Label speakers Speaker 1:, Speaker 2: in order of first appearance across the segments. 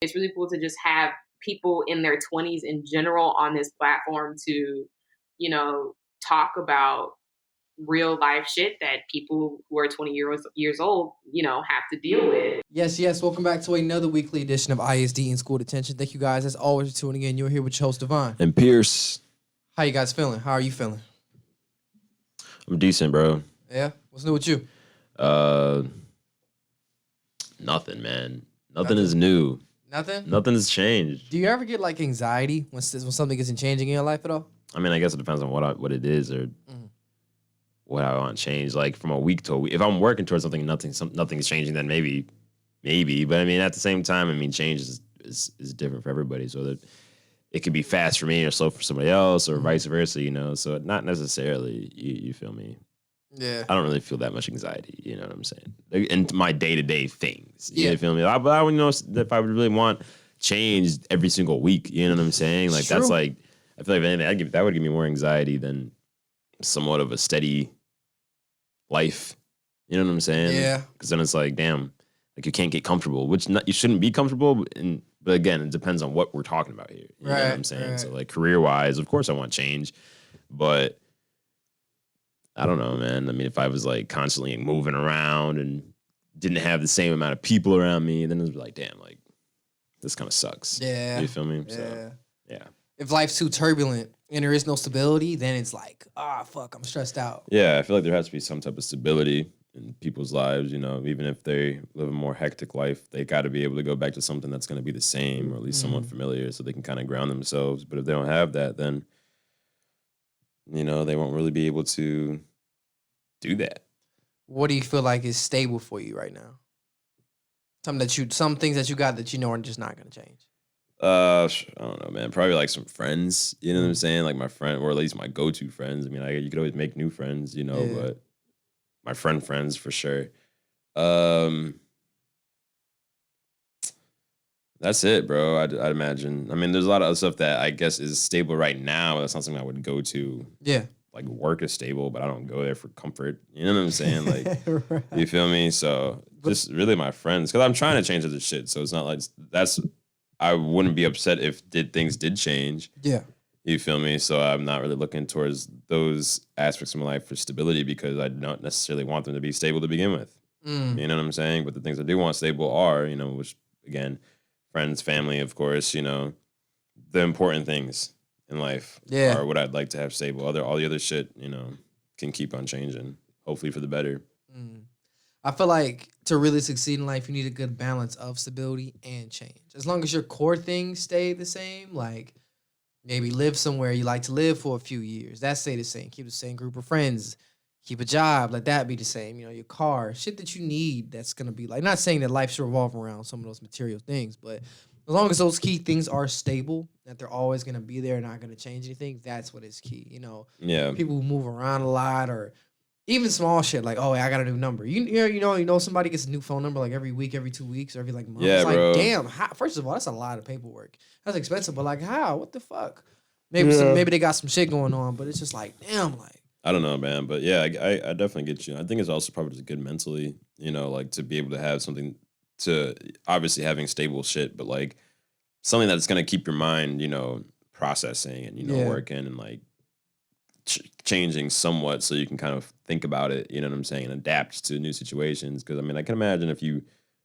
Speaker 1: It's really cool to just have people in their 20s in general on this platform to, you know, talk about real life shit that people who are 20 years old, have to deal with.
Speaker 2: Yes, yes. Welcome back to another weekly edition of ISD in School Detention. Thank you guys, as always, for tuning in. You're here with your host, Devonn.
Speaker 3: And Pierce.
Speaker 2: How you guys feeling? How are you feeling?
Speaker 3: I'm decent, bro.
Speaker 2: Yeah? What's new with you?
Speaker 3: Nothing, man. Nothing is new.
Speaker 2: Nothing?
Speaker 3: Nothing has changed.
Speaker 2: Do you ever get like anxiety when something isn't changing in your life at all?
Speaker 3: I mean, I guess it depends on what it is or what I want to change. Like from a week to a week. If I'm working towards something, nothing's changing, then maybe. But I mean, at the same time, I mean, change is different for everybody. So that it could be fast for me or slow for somebody else or vice versa, So not necessarily, you feel me?
Speaker 2: Yeah.
Speaker 3: I don't really feel that much anxiety, you know what I'm saying? In my day-to-day things, you feel me? But I would know if I would really want change every single week, you know what I'm saying? Like, that's like, I feel like if anything, that would give me more anxiety than somewhat of a steady life, you know what I'm saying?
Speaker 2: Yeah.
Speaker 3: Because then it's like, damn, like you can't get comfortable, you shouldn't be comfortable, but again, it depends on what we're talking about here, you know what I'm saying? Right. So like career-wise, of course I want change, but I don't know, man. I mean, if I was like constantly moving around and didn't have the same amount of people around me, then it was like, damn, like this kind of sucks.
Speaker 2: Yeah.
Speaker 3: You feel me?
Speaker 2: Yeah.
Speaker 3: So, yeah.
Speaker 2: If life's too turbulent and there is no stability, then it's like, fuck, I'm stressed out.
Speaker 3: Yeah, I feel like there has to be some type of stability in people's lives, even if they live a more hectic life, they got to be able to go back to something that's going to be the same or at least somewhat familiar so they can kind of ground themselves. But if they don't have that, then they won't really be able to do that.
Speaker 2: What do you feel like is stable for you right now? Some things that you got that are just not going to change.
Speaker 3: I don't know, man. Probably like some friends. You know what I'm saying? Like my friend, or at least my go-to friends. I mean, you could always make new friends, but my friends for sure. That's it, bro. I'd imagine. I mean, there's a lot of other stuff that I guess is stable right now. That's not something I would go to.
Speaker 2: Yeah.
Speaker 3: Like work is stable, but I don't go there for comfort. You know what I'm saying? Like, right. You feel me? So just really my friends, because I'm trying to change other shit. So it's not like I wouldn't be upset if things did change.
Speaker 2: Yeah.
Speaker 3: You feel me? So I'm not really looking towards those aspects of my life for stability because I don't necessarily want them to be stable to begin with. You know what I'm saying? But the things I do want stable are, which again, friends, family, of course, the important things in life are what I'd like to have stable. All the other shit, can keep on changing, hopefully for the better.
Speaker 2: I feel like to really succeed in life, you need a good balance of stability and change. As long as your core things stay the same, like maybe live somewhere you like to live for a few years, that stay the same. Keep the same group of friends. Keep a job, let that be the same. Your car, shit that you need that's going to be like, not saying that life should revolve around some of those material things, but as long as those key things are stable, that they're always going to be there, not going to change anything, that's what is key.
Speaker 3: Yeah.
Speaker 2: People who move around a lot or even small shit like, oh, I got a new number. You know, somebody gets a new phone number like every week, every 2 weeks, or every like month.
Speaker 3: Yeah,
Speaker 2: it's like,
Speaker 3: bro.
Speaker 2: damn, first of all, that's a lot of paperwork. That's expensive, but like, how? What the fuck? Maybe they got some shit going on, but it's just like, damn, like.
Speaker 3: I don't know, man, but yeah, I definitely get you. I think it's also probably just good mentally, like to be able to have something to obviously having stable shit, but like something that's gonna keep your mind, processing and working and like changing somewhat, so you can kind of think about it, you know what I'm saying, and adapt to new situations. Because I mean, I can imagine if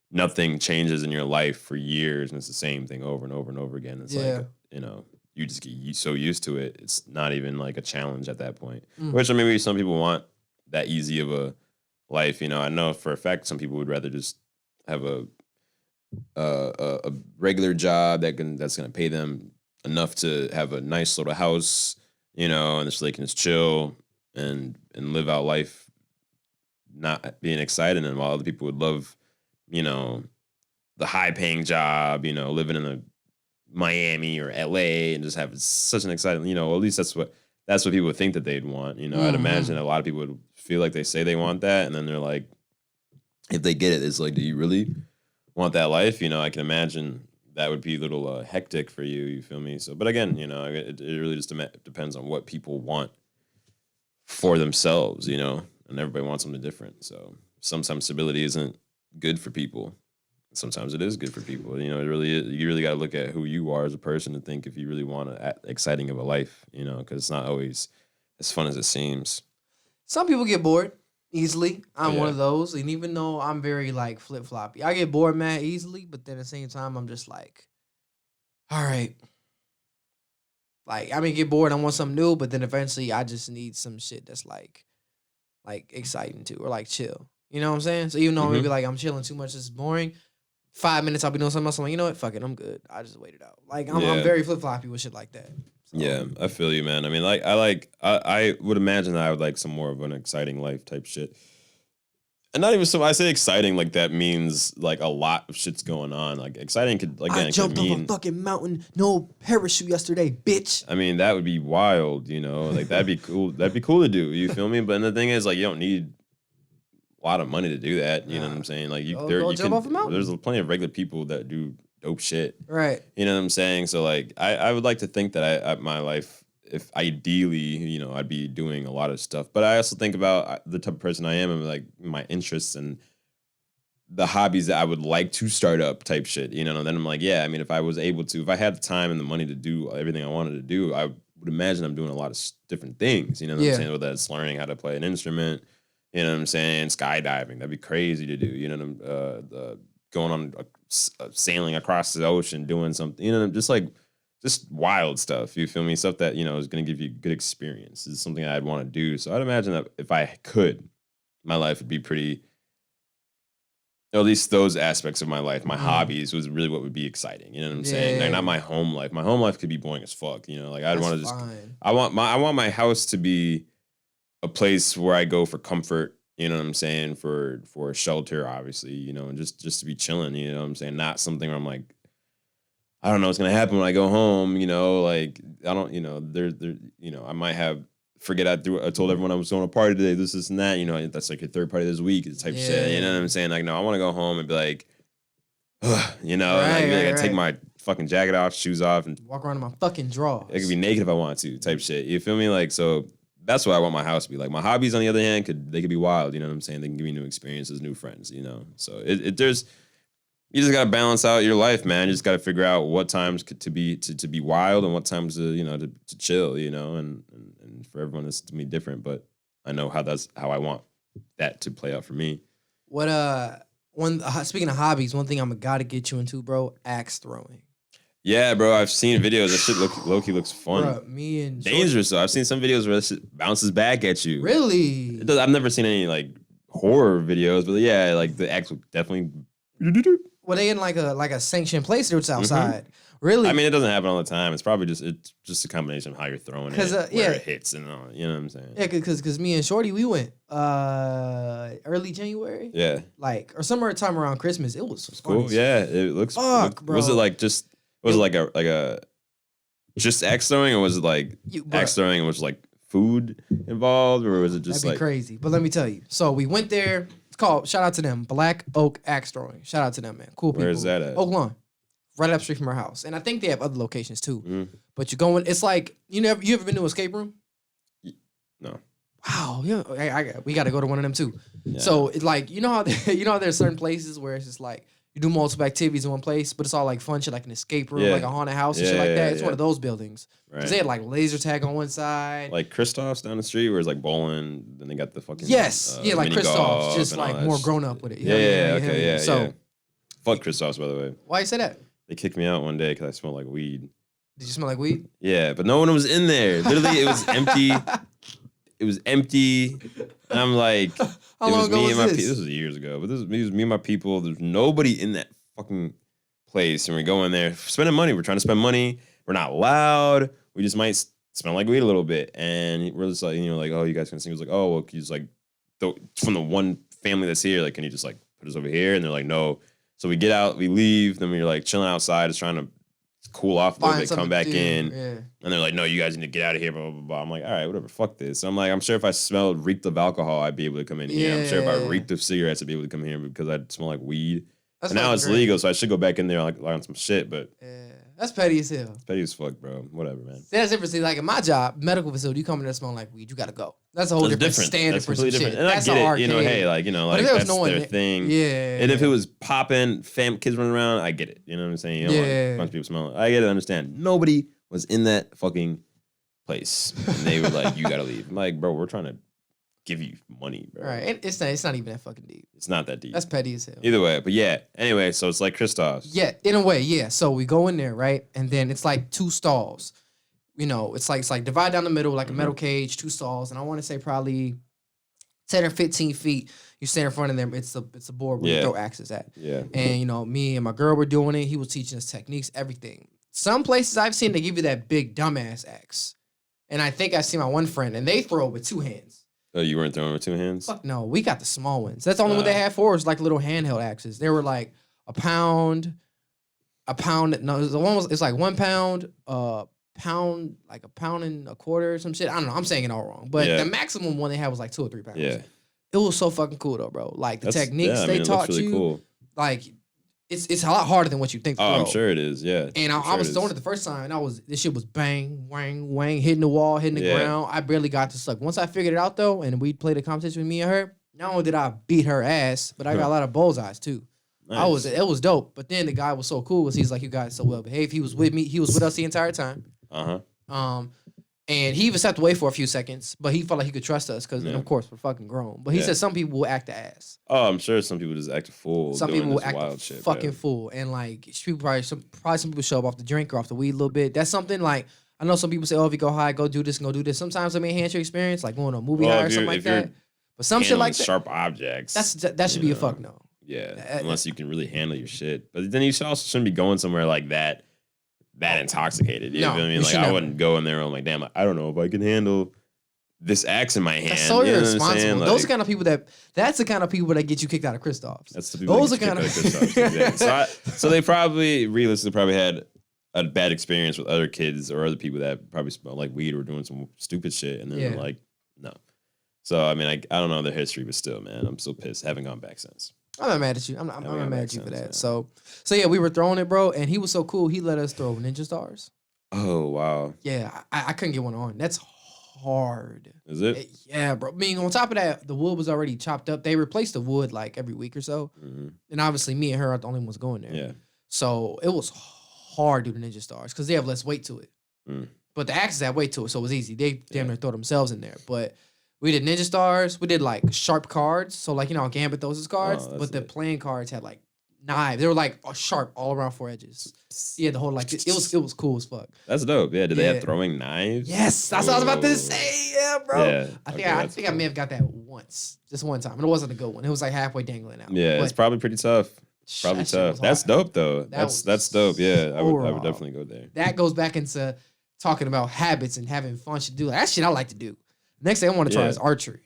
Speaker 3: nothing changes in your life for years and it's the same thing over and over and over again. It's like you just get so used to it, it's not even like a challenge at that point. Which maybe some people want that easy of a life. I know for a fact some people would rather just have a regular job that's gonna pay them enough to have a nice little house, and so they can just chill and live out life, not being excited. And while other people would love, the high paying job, living in a Miami or LA and just have such an exciting, at least that's what people would think that they'd want. I'd imagine a lot of people would feel like they say they want that, and then they're like, if they get it, it's like, do you really want that life? I can imagine that would be a little hectic for you. You feel me? So, but again, it really just depends on what people want for themselves, and everybody wants something different. So sometimes stability isn't good for people. sometimes it is good for people. You know, it really is. You really got to look at who you are as a person to think if you really want exciting of a life. You know, because it's not always as fun as it seems.
Speaker 2: Some people get bored easily. I'm one
Speaker 3: Yeah.
Speaker 2: of those, and even though I'm very like flip floppy, I get bored mad easily. But then at the same time, I'm just like, all right. Like I mean, get bored. I want something new, but then eventually, I just need some shit that's like exciting too, or like chill. You know what I'm saying? So even though maybe like I'm chilling too much, it's boring. 5 minutes, I'll be doing something else. I'm like, you know what? Fuck it, I'm good. I just wait it out. Like I'm
Speaker 3: Yeah.
Speaker 2: very flip floppy with shit like that. So,
Speaker 3: Yeah, I feel you, man. I mean, I would imagine that I would like some more of an exciting life type shit. And not even so. I say exciting like that means like a lot of shit's going on. Like exciting could like
Speaker 2: I jumped off a fucking mountain, no parachute yesterday, bitch.
Speaker 3: I mean, that would be wild, you know. Like that'd be cool. That'd be cool to do. You feel me? But the thing is, like, you don't need a lot of money to do that. You know what I'm saying? Like you
Speaker 2: jump off a mountain.
Speaker 3: There's plenty of regular people that do dope shit.
Speaker 2: Right.
Speaker 3: You know what I'm saying? So like I would like to think that my life, if ideally, you know, I'd be doing a lot of stuff. But I also think about the type of person I am and like my interests and the hobbies that I would like to start up type shit, you know. And then I'm like, yeah, I mean, if I was able to, if I had the time and the money to do everything I wanted to do, I would imagine I'm doing a lot of different things, you know what I'm saying? Whether it's learning how to play an instrument, you know what I'm saying? Skydiving, that'd be crazy to do, you know, going on sailing across the ocean, doing something, you know, just wild stuff. You feel me? Stuff that, you know, is going to give you good experience. This is something I'd want to do. So I'd imagine that if I could, my life would be pretty, or at least those aspects of my life, my hobbies was really what would be exciting. You know what I'm saying? Like not my home life. My home life could be boring as fuck. You know, like I'd want to just, I want my house to be a place where I go for comfort. You know what I'm saying? For shelter, obviously, you know, and just to be chilling, you know what I'm saying? Not something where I'm like, I don't know what's gonna happen when I go home, you know, like I don't, you know, you know, I might forget I told everyone I was going to a party today, this and that, you know, that's like your third party this week, type shit, you know what I'm saying? Like, no, I want to go home and be like, ugh, you know, I gotta take my fucking jacket off, shoes off, and
Speaker 2: walk around in my fucking drawers.
Speaker 3: I could be naked if I want to, type shit. You feel me? Like, so that's what I want my house to be like. My hobbies, on the other hand, they could be wild, you know what I'm saying? They can give me new experiences, new friends, you know. So you just gotta balance out your life, man. You just gotta figure out what times to be wild and what times to, you know, to chill, you know. And for everyone, it's to me different, but I know that's how I want that to play out for me.
Speaker 2: Speaking of hobbies, one thing I'm gotta get you into, bro, axe throwing.
Speaker 3: Yeah, bro, I've seen videos. That shit low-key looks fun.
Speaker 2: Bruh, me and
Speaker 3: dangerous though. I've seen some videos where that shit bounces back at you.
Speaker 2: Really?
Speaker 3: I've never seen any like horror videos, but yeah, like the axe will definitely.
Speaker 2: Were they in like a sanctioned place or it's outside? Really?
Speaker 3: I mean, it doesn't happen all the time. It's probably just a combination of how you're throwing it, where it hits, and all. You know what I'm saying?
Speaker 2: Yeah, because me and Shorty, we went early January.
Speaker 3: Yeah,
Speaker 2: like or summertime around Christmas. It was
Speaker 3: cool. Yeah, it looks.
Speaker 2: Bro.
Speaker 3: Was it like just? Was it like a just axe throwing, or was it like axe throwing and was like food involved, or was it just
Speaker 2: that'd be crazy? But let me tell you. So we went there. It's called, shout out to them, Black Oak Axe Throwing. Shout out to them, man. Cool people.
Speaker 3: Where is that at?
Speaker 2: Oak Lawn. Right up street from our house. And I think they have other locations too. But you go in, it's like, you ever been to an escape room?
Speaker 3: No.
Speaker 2: Wow, yeah, we got to go to one of them too.
Speaker 3: Yeah.
Speaker 2: So it's like, you know how there's certain places where it's just like, you do multiple activities in one place, but it's all like fun shit, like an escape room, like a haunted house and shit like that. It's one of those buildings. Right. They had like laser tag on one side.
Speaker 3: Like Christoph's down the street where it's like bowling, then they got the fucking
Speaker 2: like Christoph's, just like more grown up with it.
Speaker 3: So, fuck Christoph's, by the way.
Speaker 2: Why you say that?
Speaker 3: They kicked me out one day because I smelled like weed.
Speaker 2: Did you smell like weed?
Speaker 3: Yeah, but no one was in there. Literally, it was empty. It was empty. And I'm like,
Speaker 2: how long ago was this?
Speaker 3: This was years ago, but this was me and my people. There's nobody in that fucking place. And we go in there spending money. We're trying to spend money. We're not loud. We just might smell like weed a little bit. And we're just like, you know, like, oh, you guys can sing. He was like, oh, well, can you just like, from the one family that's here, like, can you just like put us over here? And they're like, no. So we get out, we leave. Then we're like chilling outside, just trying to cool off a little bit, come back in. Yeah. And they're like, no, you guys need to get out of here, blah, blah, blah. I'm like, all right, whatever, fuck this. So I'm like, I'm sure if I reeked of alcohol, I'd be able to come in here. I'm sure if I reeked of cigarettes, I'd be able to come here because I'd smell like weed. And now it's legal, so I should go back in there like on some shit, but
Speaker 2: That's petty as hell.
Speaker 3: It's petty as fuck, bro. Whatever, man.
Speaker 2: That's different. See, like in my job, medical facility, you come in there smelling like weed, you gotta go. That's a whole different standard
Speaker 3: That's
Speaker 2: for some
Speaker 3: completely
Speaker 2: shit.
Speaker 3: different. And
Speaker 2: That's
Speaker 3: I get it.
Speaker 2: arcade.
Speaker 3: Hey, like,
Speaker 2: But if there was
Speaker 3: that's
Speaker 2: no one
Speaker 3: their
Speaker 2: there-
Speaker 3: thing.
Speaker 2: Yeah.
Speaker 3: And if it was popping, kids running around, I get it. You know what I'm saying? You don't want a bunch of people smelling. I get it, I understand. Nobody was in that fucking place. And they were like, you gotta leave. I'm like, bro, we're trying to give you money, bro.
Speaker 2: Right. And it's not even that fucking deep.
Speaker 3: It's not that deep.
Speaker 2: That's petty as hell.
Speaker 3: Either way, but yeah. Anyway, so it's like Christoph's.
Speaker 2: Yeah, in a way, yeah. So we go in there, right? And then it's like 2 stalls. You know, it's like divide down the middle, like a metal cage, 2 stalls. And I want to say probably 10 or 15 feet. You stand in front of them. It's a board where you throw axes at.
Speaker 3: Yeah.
Speaker 2: And, you know, me and my girl were doing it. He was teaching us techniques, everything. Some places I've seen, they give you that big dumbass axe. And I think I see my one friend, and they throw it with 2 hands.
Speaker 3: Oh, you weren't throwing with 2 hands?
Speaker 2: Fuck no, we got the small ones. That's the only one they had for was like little handheld axes. They were like a pound. No, the one it's like 1 pound, pound, like a pound and a quarter or some shit. I don't know. I'm saying it all wrong. But the maximum one they had was like 2 or 3 pounds.
Speaker 3: Yeah.
Speaker 2: It was so fucking cool though, bro. Like the techniques
Speaker 3: it
Speaker 2: they
Speaker 3: looks
Speaker 2: taught
Speaker 3: really
Speaker 2: you.
Speaker 3: Cool.
Speaker 2: Like it's a lot harder than what you think.
Speaker 3: Oh, I'm sure it is. Yeah.
Speaker 2: And I was throwing it the first time, and this shit was bang, wang, wang, hitting the wall, hitting the ground. I barely got to suck. Once I figured it out though, and we played a competition with me and her, not only did I beat her ass, but I got a lot of bullseyes too.
Speaker 3: Nice.
Speaker 2: It was dope. But then the guy was so cool, he's like, you guys so well behaved. He was with me. He was with us the entire time. And he even stepped away for a few seconds, but he felt like he could trust us because, of course, we're fucking grown. But he said some people will act the ass.
Speaker 3: Oh, I'm sure some people just act a fool.
Speaker 2: Some people will act a fucking fool, and like people some people show up off the drink or off the weed a little bit. That's something like I know some people say, oh, if you go high, go do this and go do this. Sometimes it may enhance your experience, like going to a movie high or something like that. But some shit like that,
Speaker 3: sharp objects.
Speaker 2: That should be a fuck no.
Speaker 3: Yeah, unless you can really handle your shit. But then you also shouldn't be going somewhere like that intoxicated. You know what I mean? Like I wouldn't go in there and I'm like, damn, I don't know if I can handle this axe in my hand.
Speaker 2: That's so irresponsible.
Speaker 3: Like,
Speaker 2: those are kind of people that's the kind of people that get you kicked out of Christoph's.
Speaker 3: That's the people
Speaker 2: those
Speaker 3: that
Speaker 2: are
Speaker 3: get kicked out of Christoph's. Yeah. So they probably realistically had a bad experience with other kids or other people that probably smelled like weed or doing some stupid shit, and then they're like, no. So I mean, I don't know their history, but still, man, I'm still pissed. Haven't gone back since.
Speaker 2: I'm not mad at you. I'm not mad at you for that. Man. So yeah, we were throwing it, bro, and he was so cool. He let us throw ninja stars.
Speaker 3: Oh wow.
Speaker 2: Yeah, I couldn't get one on. That's hard.
Speaker 3: Is it?
Speaker 2: Yeah, bro. I mean, on top of that, the wood was already chopped up. They replaced the wood like every week or so, and obviously me and her are the only ones going there.
Speaker 3: Yeah.
Speaker 2: So it was hard doing the ninja stars because they have less weight to it. But the axes have weight to it, so it was easy. They damn near throw themselves in there, but. We did ninja stars. We did like sharp cards. So like, you know, Gambit throws his cards, but the playing cards had like knives. They were like sharp all around 4 edges. Yeah, the whole like it was cool as fuck.
Speaker 3: That's dope. Yeah, did they have throwing knives?
Speaker 2: Yes, that's what I was about to say. Yeah, bro.
Speaker 3: Yeah,
Speaker 2: I think I may have got that once, just one time, and it wasn't a good one. It was like halfway dangling out.
Speaker 3: Yeah, but it's probably pretty tough. Probably tough. That's dope though. That's dope. Yeah, I would definitely go there.
Speaker 2: That goes back into talking about habits and having fun to do. Like, that shit I like to do. Next thing I want to try is archery.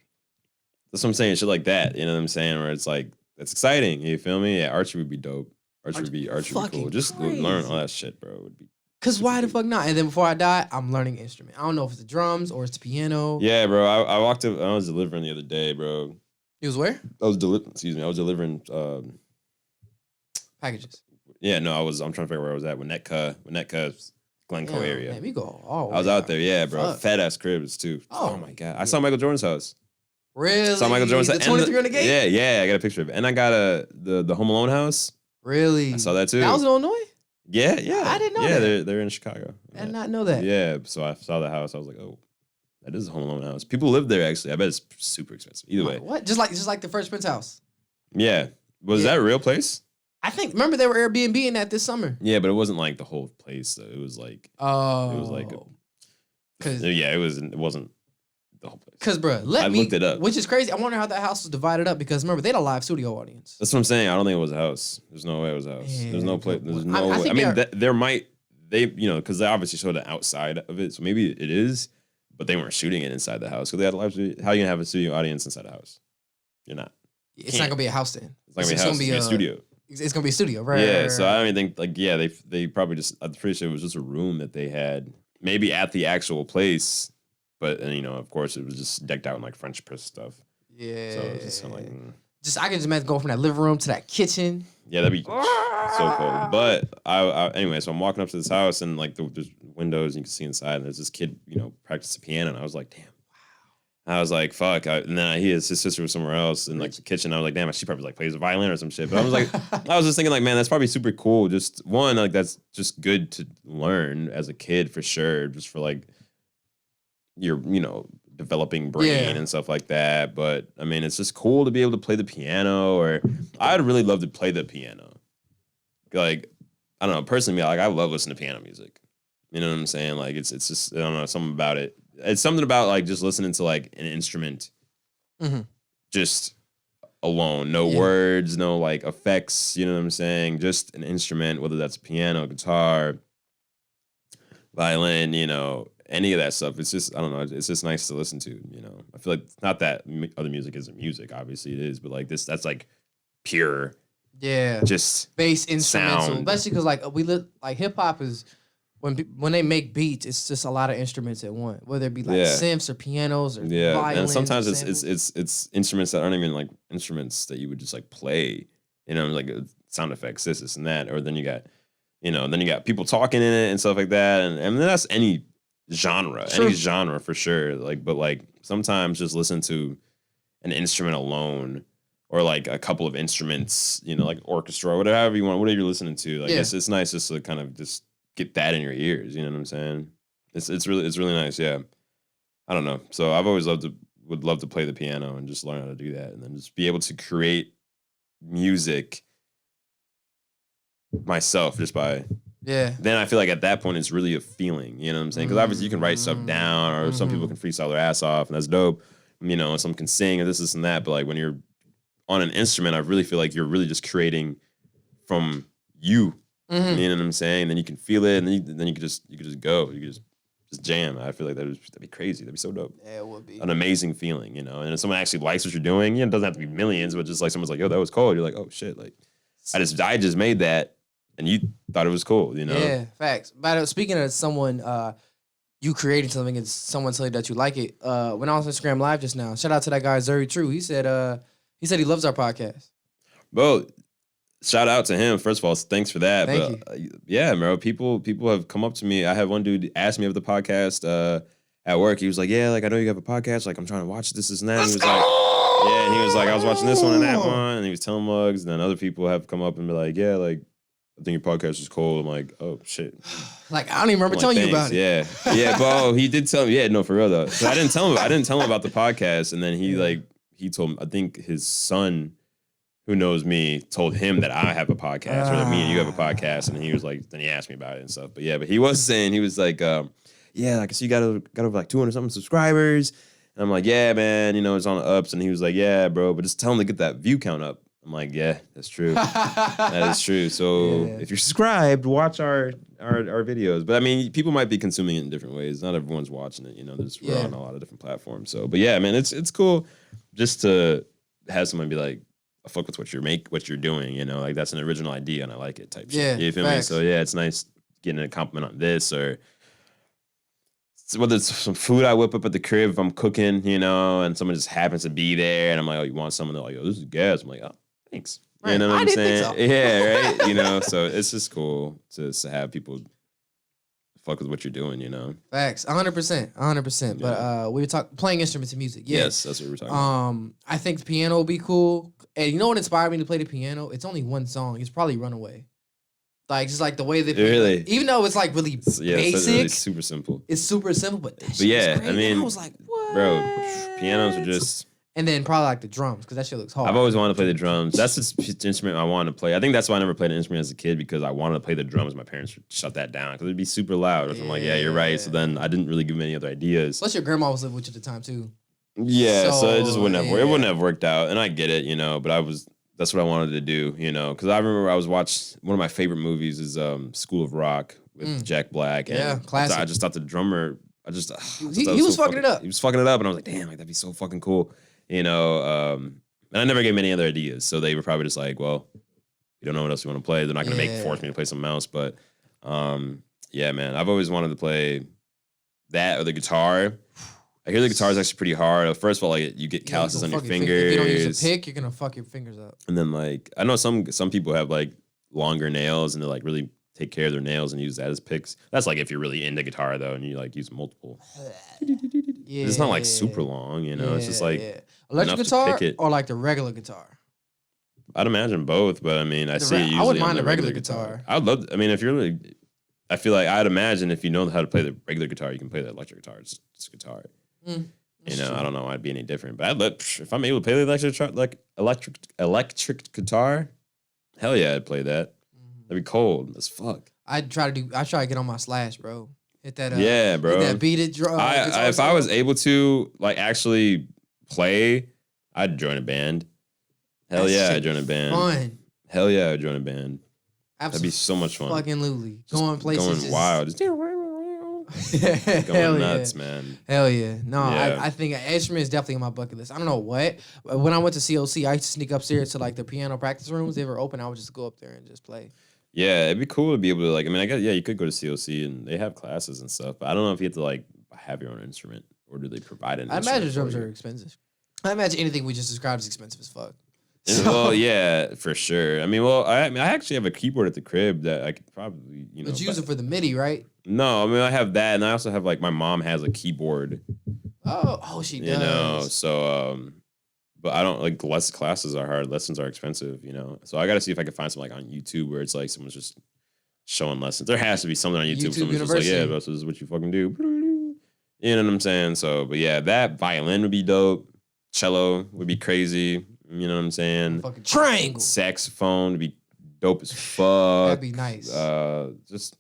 Speaker 3: That's what I'm saying. Shit like that. You know what I'm saying? Where it's like, that's exciting. You feel me? Yeah, archery would be dope. Archery would be cool. Just learn all that shit, bro. Would be.
Speaker 2: Cause why the fuck not? And then before I die, I'm learning an instrument. I don't know if it's the drums or it's the piano.
Speaker 3: Yeah, bro. I walked up. I was delivering the other day, bro.
Speaker 2: You was where?
Speaker 3: I was delivering
Speaker 2: packages.
Speaker 3: Yeah, no, I'm trying to figure out where I was at. Winnetka, Glencoe area.
Speaker 2: Man, we go all
Speaker 3: I was out there, yeah, bro. Fat ass cribs too. Oh my god. I saw Michael Jordan's house.
Speaker 2: Really?
Speaker 3: Saw Michael Jordan's house.
Speaker 2: The 23 on the gate?
Speaker 3: Yeah, I got a picture of it. And I got the Home Alone house.
Speaker 2: Really?
Speaker 3: I saw that too.
Speaker 2: That was in Illinois?
Speaker 3: Yeah.
Speaker 2: I didn't know
Speaker 3: that.
Speaker 2: that.
Speaker 3: Yeah, they're in Chicago.
Speaker 2: I did not know that.
Speaker 3: Yeah, so I saw the house. I was like, oh, that is a Home Alone house. People live there actually. I bet it's super expensive. Either way.
Speaker 2: What? Just like the Fresh Prince house.
Speaker 3: Yeah. Was that a real place?
Speaker 2: I think, remember they were Airbnb-ing that this summer.
Speaker 3: Yeah, but it wasn't like the whole place though. It was like, it was like, it wasn't the whole place.
Speaker 2: Because, bro,
Speaker 3: I looked it up.
Speaker 2: Which is crazy. I wonder how that house was divided up because remember, they had a live studio audience.
Speaker 3: That's what I'm saying. I don't think it was a house. There's no way it was a house. There's no place. There's no way. I mean, because they obviously showed the outside of it. So maybe it is, but they weren't shooting it inside the house. Because they had a live studio. How are you going to have a studio audience inside the house? You're not.
Speaker 2: It's not going to be a house then.
Speaker 3: It's not going to be a house. It's going to be a studio.
Speaker 2: It's gonna be a studio, right?
Speaker 3: Yeah,
Speaker 2: right.
Speaker 3: So I don't even think they probably just. I'm pretty sure it was just a room that they had, maybe at the actual place, but of course it was just decked out in like French press stuff.
Speaker 2: Yeah.
Speaker 3: So it was just kind of like.
Speaker 2: I can just imagine going from that living room to that kitchen.
Speaker 3: Yeah, that'd be so cool. But anyway, so I'm walking up to this house and like there's windows and you can see inside. And there's this kid, practicing piano. And I was like, damn. I was like, fuck. And then his sister was somewhere else in like the kitchen. I was like, damn, she probably like plays a violin or some shit. But I was like, I was just thinking like, man, that's probably super cool. Just one, like that's just good to learn as a kid for sure. Just for like your, developing brain and stuff like that. But I mean, it's just cool to be able to play the piano, or I'd really love to play the piano. Like, I don't know, personally, like I love listening to piano music. You know what I'm saying? Like it's just, I don't know, something about it. It's something about like just listening to like an instrument just alone. No words, no like effects, you know what I'm saying? Just an instrument, whether that's piano, guitar, violin, any of that stuff. It's just, I don't know, it's just nice to listen to, I feel like not that other music isn't music, obviously it is, but like that's like pure just
Speaker 2: bass instrumental,
Speaker 3: sound.
Speaker 2: especially because like hip hop is when they make beats, it's just a lot of instruments at once, whether it be like synths or pianos or violins,
Speaker 3: and sometimes it's instruments that aren't even like instruments that you would just like play, like sound effects, this and that, or then you got people talking in it and stuff like that, and that's any genre for sure. Like, but like sometimes just listen to an instrument alone, or like a couple of instruments, like orchestra or whatever you want, whatever you're listening to. Like it's nice just to kind of just get that in your ears. You know what I'm saying? It's really nice. Yeah, I don't know. So I've always would love to play the piano and just learn how to do that, and then just be able to create music myself just by.
Speaker 2: Yeah.
Speaker 3: Then I feel like at that point it's really a feeling, you know what I'm saying? Because obviously you can write stuff down, or some people can freestyle their ass off, and that's dope. And some can sing or this and that. But like when you're on an instrument, I really feel like you're really just creating from you. You know what I'm saying? Then you can feel it, and then you could just go. You could just jam. I feel like that'd be crazy. That'd be so dope.
Speaker 2: Yeah, it would be
Speaker 3: an amazing feeling, And if someone actually likes what you're doing, it doesn't have to be millions, but just like someone's like, "Yo, that was cool." You're like, "Oh shit!" Like I just made that. And you thought it was cool,
Speaker 2: Yeah, facts. But speaking of someone, you creating something and someone telling you that you like it. When I was on Instagram Live just now, shout out to that guy Zuri True. He said he loves our podcast.
Speaker 3: Bro, shout out to him. First of all, thanks for that.
Speaker 2: Thank
Speaker 3: you. Yeah, bro. People have come up to me. I had one dude ask me of the podcast at work. He was like, "Yeah, like I know you have a podcast. Like I'm trying to watch this and that." And he was like, "Yeah," and he was like, "I was watching this one and that one," and he was telling mugs. And then other people have come up and be like, "Yeah, like." I think your podcast is cool. I'm like, oh shit.
Speaker 2: Like I don't even remember telling you about it.
Speaker 3: Yeah, bro. He did tell me. Yeah, no, for real though. So I didn't tell him about the podcast, and then he told me. I think his son, who knows me, told him that I have a podcast, or that me and you have a podcast, and he was like, then he asked me about it and stuff. But he was saying, he was like, yeah, like I see you got over like 200 something subscribers, and I'm like, yeah, man, it's on the ups, and he was like, yeah, bro, but just tell him to get that view count up. I'm like, yeah, that's true. That is true. So if you're subscribed, watch our videos. But I mean, people might be consuming it in different ways. Not everyone's watching it. We're on a lot of different platforms. So, but yeah, man, it's cool just to have someone be like, I fuck with what you're doing. Like that's an original idea and I like it type shit. You feel me? So yeah, it's nice getting a compliment on this, or whether it's some food I whip up at the crib if I'm cooking, and someone just happens to be there, and I'm like, oh, you want some? And they're like, oh, this is gas. I'm like, oh. Thanks.
Speaker 2: Right.
Speaker 3: You know what I'm saying?
Speaker 2: So.
Speaker 3: Yeah, right. So it's just cool to have people fuck with what you're doing,
Speaker 2: Facts, 100%. But we were playing instruments and music. Yeah.
Speaker 3: Yes, that's what we're talking about.
Speaker 2: I think the piano will be cool. And you know what inspired me to play the piano? It's only one song. It's probably Runaway. Like just like the way that
Speaker 3: really,
Speaker 2: even though it's like really basic,
Speaker 3: it's really super simple.
Speaker 2: It's super simple, but that
Speaker 3: yeah,
Speaker 2: I mean, I was like, what?
Speaker 3: Bro, pianos are just.
Speaker 2: And then probably like the drums, because that shit looks hard.
Speaker 3: I've always wanted to play the drums. That's the instrument I wanted to play. I think that's why I never played an instrument as a kid, because I wanted to play the drums. My parents would shut that down because it'd be super loud. I'm like, yeah, you're right. So then I didn't really give them any other ideas.
Speaker 2: Plus your grandma was living with you at the time too.
Speaker 3: Yeah, so it just wouldn't have. It wouldn't have worked out, and I get it, But that's what I wanted to do, Because I remember I was watching one of my favorite movies is School of Rock with Jack Black. And
Speaker 2: classic.
Speaker 3: I just thought the drummer.
Speaker 2: He was fucking it up.
Speaker 3: He was fucking it up, and I was like, damn, like that'd be so fucking cool. And I never gave them any other ideas. So they were probably just like, well, you don't know what else you want to play. They're not going to force me to play something else. But yeah, man, I've always wanted to play that or the guitar. I hear the guitar is actually pretty hard. First of all, like you get calluses on your fingers.
Speaker 2: If you don't use a pick, you're gonna fuck your fingers up.
Speaker 3: And then like I know some people have like longer nails and they like really take care of their nails and use that as picks. That's like if you're really into guitar though and you like use multiple. Yeah, it's not like super long, you know. It's just like
Speaker 2: electric guitar or like the regular guitar.
Speaker 3: I'd imagine both, but I mean I see it usually.
Speaker 2: I wouldn't mind the regular guitar.
Speaker 3: I would love. I mean, if you're really, I feel like I'd imagine if you know how to play the regular guitar, you can play the electric guitar. It's a guitar. You know, I don't know why it'd be any different, but if I'm able to play the electric guitar, hell yeah, I'd play that. That'd be cold as fuck.
Speaker 2: I try to get on my Slash, bro. Hit that.
Speaker 3: Yeah, bro.
Speaker 2: Hit that beat it.
Speaker 3: If I was able to like actually play, I'd join a band. Hell yeah, I'd join a band.
Speaker 2: Fun.
Speaker 3: Hell yeah, I'd join a band.
Speaker 2: Absolutely.
Speaker 3: That'd be so much fun.
Speaker 2: Fucking Lulu. Going places.
Speaker 3: Going wild. Just going nuts, man.
Speaker 2: Hell yeah. No, I think an instrument is definitely on my bucket list. I don't know what. When I went to COC, I used to sneak upstairs to like the piano practice rooms. They were open. I would just go up there and just play.
Speaker 3: Yeah, it'd be cool to be able to like. I mean, I guess you could go to COC and they have classes and stuff. But I don't know if you have to like have your own instrument or do they provide an instrument?
Speaker 2: I imagine drums are expensive. I imagine anything we just described is expensive as fuck.
Speaker 3: Well, yeah, for sure. I mean, I actually have a keyboard at the crib that I could probably,
Speaker 2: But you use it for the MIDI, right?
Speaker 3: No, I mean, I have that, and I also have like my mom has a keyboard.
Speaker 2: Oh, she does.
Speaker 3: You know, so but I don't like classes are hard, lessons are expensive. So I got to see if I can find something like on YouTube where it's like someone's just showing lessons. There has to be something on YouTube. Someone's just like, yeah, bro, so this is what you fucking do. You know what I'm saying? So, but yeah, that violin would be dope. Cello would be crazy. You know what I'm saying?
Speaker 2: Fucking triangle.
Speaker 3: Saxophone would be dope as fuck.
Speaker 2: That'd be nice.
Speaker 3: Just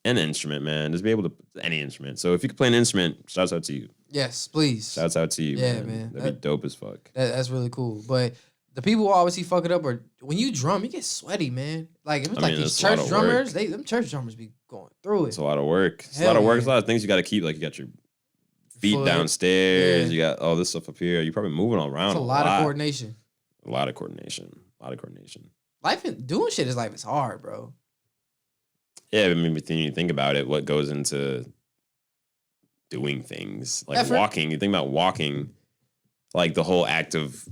Speaker 3: an instrument, man. Just be able to any instrument. So if you could play an instrument, shouts out to you.
Speaker 2: Yes, please.
Speaker 3: Shouts out to you.
Speaker 2: Yeah, man.
Speaker 3: That'd be dope as fuck.
Speaker 2: That's really cool. But the people who obviously fuck it up are when you drum, you get sweaty, man. Like if it's like these church drummers, them church drummers be going through it.
Speaker 3: It's a lot of work. It's a lot of work. It's a lot of things you got to keep. Like you got your feet downstairs. You got all this stuff up here. You're probably moving all around.
Speaker 2: It's a lot of coordination.
Speaker 3: A lot of coordination.
Speaker 2: Life and doing shit is hard, bro.
Speaker 3: Yeah, I mean, when you think about it, what goes into doing things like
Speaker 2: effort.
Speaker 3: Walking? You think about walking, like the whole act of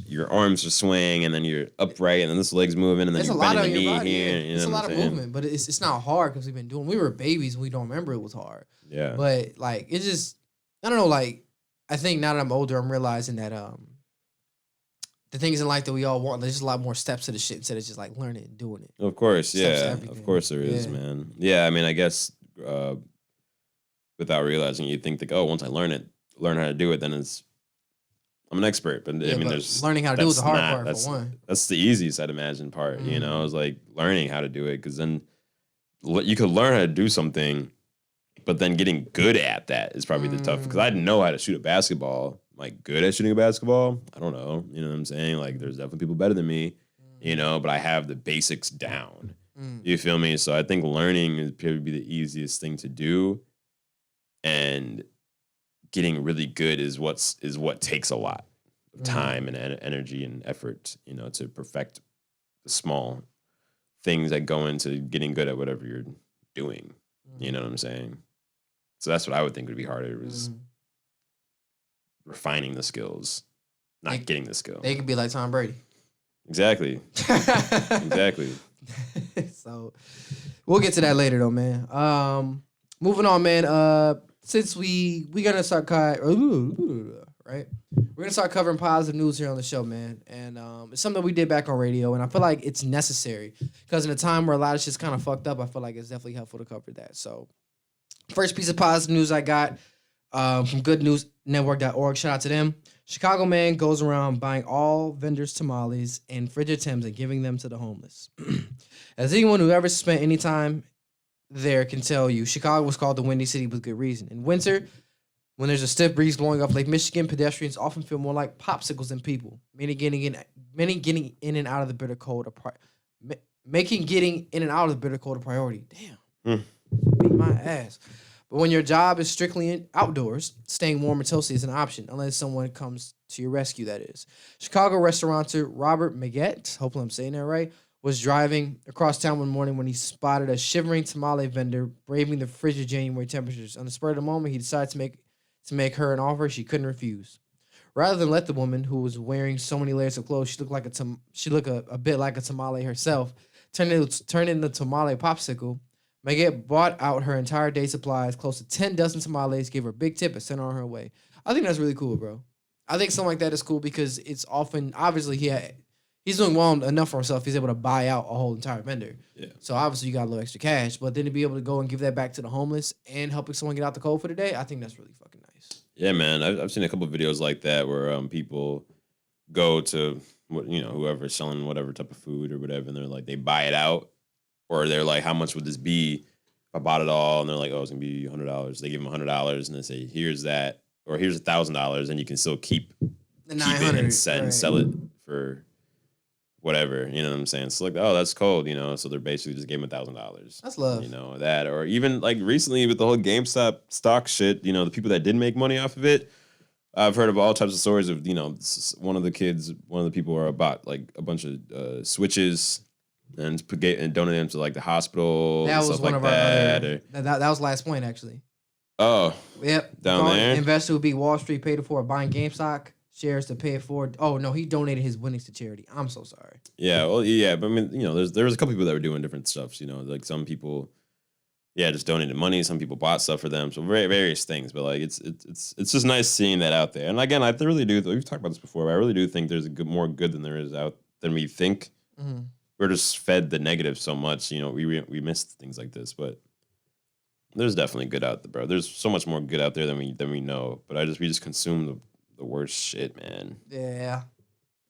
Speaker 3: your arms are swaying and then you're upright and then this leg's moving and then you're bending the knee here.
Speaker 2: It's a lot of movement, but it's not hard because we were babies and we don't remember it was hard.
Speaker 3: Yeah.
Speaker 2: But like it just, I don't know. Like I think now that I'm older, I'm realizing that the things in life that we all want, there's just a lot more steps to the shit instead of just like learning and doing it.
Speaker 3: Of course, yeah. Of course there is, man. Yeah, I mean, I guess without realizing, you think like, oh, once I learn how to do it, then I'm an expert. But I mean, there's
Speaker 2: learning how to do is the hard part for one.
Speaker 3: That's the easiest, I'd imagine, part. Is like learning how to do it because then you could learn how to do something, but then getting good at that is probably the tough. Because I didn't know how to shoot a basketball. Like good at shooting a basketball? I don't know. You know what I'm saying? Like there's definitely people better than me, but I have the basics down. You feel me? So I think learning is probably the easiest thing to do. And getting really good is what takes a lot of time and energy and effort, to perfect the small things that go into getting good at whatever you're doing. You know what I'm saying? So that's what I would think would be harder is refining the skills, not getting the skill.
Speaker 2: They could be like Tom Brady.
Speaker 3: Exactly. Exactly.
Speaker 2: So we'll get to that later though, man. Moving on, man. Since we're gonna start right? We're gonna start covering positive news here on the show, man. And it's something we did back on radio, and I feel like it's necessary. Because in a time where a lot of shit's kind of fucked up, I feel like it's definitely helpful to cover that. So first piece of positive news I got from goodnewsnetwork.org. Shout out to them. Chicago man goes around buying all vendors' tamales and frigid Timbs and giving them to the homeless. As anyone who ever spent any time there can tell you, Chicago was called the Windy City with good reason. In winter, when there's a stiff breeze blowing up Lake Michigan, pedestrians often feel more like popsicles than people. Many getting in and out of the bitter cold making getting in and out of the bitter cold a priority. Damn, beat my ass. But when your job is strictly outdoors, staying warm and toasty is an option, unless someone comes to your rescue, that is. Chicago restaurateur Robert Maggette, hopefully I'm saying that right, was driving across town one morning when he spotted a shivering tamale vendor braving the frigid January temperatures. On the spur of the moment, he decided to make her an offer she couldn't refuse. Rather than let the woman, who was wearing so many layers of clothes, she looked a bit like a tamale herself, turn into tamale popsicle. Megat bought out her entire day supplies, close to 10 dozen tamales, gave her a big tip, and sent her on her way. I think that's really cool, bro. I think something like that is cool because it's often, obviously, he's doing well enough for himself. He's able to buy out a whole entire vendor.
Speaker 3: Yeah.
Speaker 2: So obviously, you got a little extra cash, but then to be able to go and give that back to the homeless and helping someone get out the cold for the day, I think that's really fucking nice.
Speaker 3: Yeah, man. I've seen a couple of videos like that where people go to whoever's selling whatever type of food or whatever, and they're like, they buy it out, or they're like, how much would this be if I bought it all? And they're like, oh, it's gonna be $100. They give them $100 and they say, here's that, or here's $1,000, and you can still keep
Speaker 2: The
Speaker 3: it
Speaker 2: 900
Speaker 3: and sell it for whatever. You know what I'm saying? So like, oh, that's cold. So they're basically just gave him $1,000.
Speaker 2: That's love.
Speaker 3: That, or even like recently with the whole GameStop stock shit. The people that did make money off of it. I've heard of all types of stories of one of the people are bought like a bunch of switches and donated them to like the hospital.
Speaker 2: That was
Speaker 3: stuff
Speaker 2: one
Speaker 3: like
Speaker 2: of
Speaker 3: that.
Speaker 2: our that was last point actually.
Speaker 3: Oh,
Speaker 2: Yep.
Speaker 3: down there.
Speaker 2: Investor who beat Wall Street paid for buying GameStop shares to pay it forward. Oh no, he donated his winnings to charity. I'm so sorry.
Speaker 3: Yeah, well, yeah, but I mean, there was a couple people that were doing different stuff. Like some people, just donated money. Some people bought stuff for them. So various things. But like, it's just nice seeing that out there. And again, I really do. We've talked about this before. But I really do think there's more good than there is than we think.
Speaker 2: Mm-hmm.
Speaker 3: We're just fed the negative so much. We missed things like this, but there's definitely good out there, bro. There's so much more good out there than we know. But we just consume the worst shit, man.
Speaker 2: Yeah.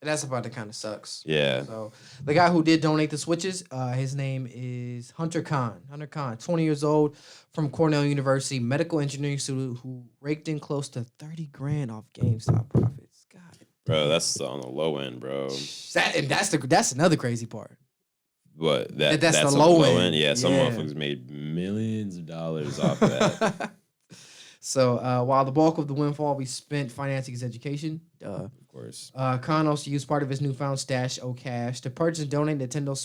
Speaker 2: That's about that kind of sucks.
Speaker 3: Yeah.
Speaker 2: So the guy who did donate the switches, his name is Hunter Khan. Hunter Khan, 20 years old, from Cornell University, medical engineering student who raked in close to $30,000 off GameStop profits. God,
Speaker 3: bro, that's on the low end, bro.
Speaker 2: That's another crazy part.
Speaker 3: What
Speaker 2: that's the low end.
Speaker 3: Yeah, some motherfuckers made millions of dollars off that.
Speaker 2: So while the bulk of the windfall we spent financing his education,
Speaker 3: of course,
Speaker 2: Khan also used part of his newfound stash of cash to purchase and donate Nintendo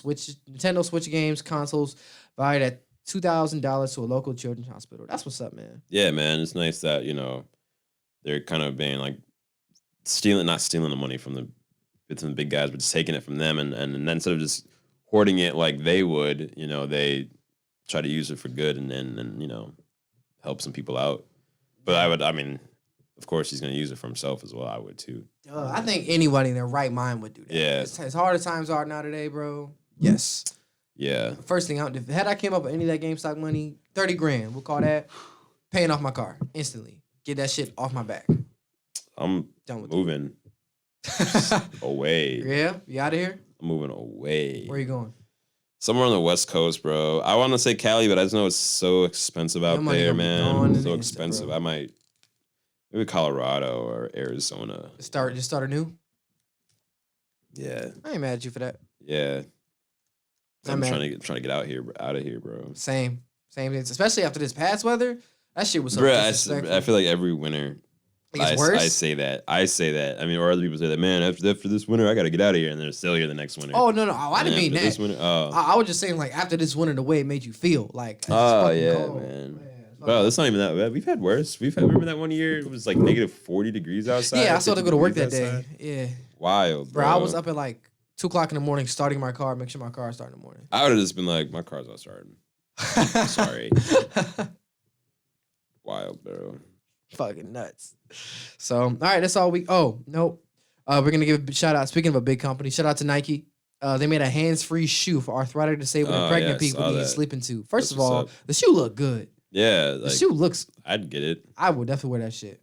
Speaker 2: Switch games, consoles valued at $2,000 to a local children's hospital. That's what's up, man.
Speaker 3: Yeah, man, it's nice that they're kind of being like not stealing the money from the big guys, but just taking it from them, and then instead of just hoarding it like they would, they try to use it for good and help some people out. But of course, he's going to use it for himself as well. I would too.
Speaker 2: I think anybody in their right mind would do that.
Speaker 3: Yeah.
Speaker 2: As hard as times are now today, bro. Yes.
Speaker 3: Yeah.
Speaker 2: First thing had I came up with any of that GameStop money, $30,000, we'll call that paying off my car instantly. Get that shit off my back.
Speaker 3: I'm
Speaker 2: done with
Speaker 3: moving away.
Speaker 2: Yeah, you out of here?
Speaker 3: I'm moving away.
Speaker 2: Where you going?
Speaker 3: Somewhere on the West Coast, bro. I want to say Cali, but I just know it's so expensive out there, man. So expensive. Bro. I might maybe Colorado or Arizona.
Speaker 2: Just start anew.
Speaker 3: Yeah.
Speaker 2: I ain't mad at you for that.
Speaker 3: Yeah. I'm trying to get out of here, bro.
Speaker 2: Same. Especially after this past weather. That shit was so
Speaker 3: disrespectful. I feel like every winter
Speaker 2: worse?
Speaker 3: I say that. I mean, or other people say that, man, after this winter, I got to get out of here. And they're still here the next winter.
Speaker 2: Oh, no. I didn't mean that.
Speaker 3: This winter,
Speaker 2: I was just saying, like, after this winter, the way it made you feel. Like,
Speaker 3: oh, yeah, cold. Man. Bro, that's not even that bad. We've had worse. Remember that one year? It was like negative 40 degrees outside.
Speaker 2: Yeah, I still had to go to work that day. Yeah.
Speaker 3: Wild, bro.
Speaker 2: I was up at like 2 o'clock in the morning starting my car, make sure my car started in the morning.
Speaker 3: I would have just been like, my car's not starting. Sorry. Wild, bro.
Speaker 2: Fucking nuts. So, all right, that's all we. Oh, nope. We're going to give a shout out. Speaking of a big company, shout out to Nike. They made a hands-free shoe for arthritic, disabled, and pregnant people who need sleeping too. First of all, the shoe looked good.
Speaker 3: Yeah.
Speaker 2: The shoe looks.
Speaker 3: I'd get it.
Speaker 2: I would definitely wear that shit.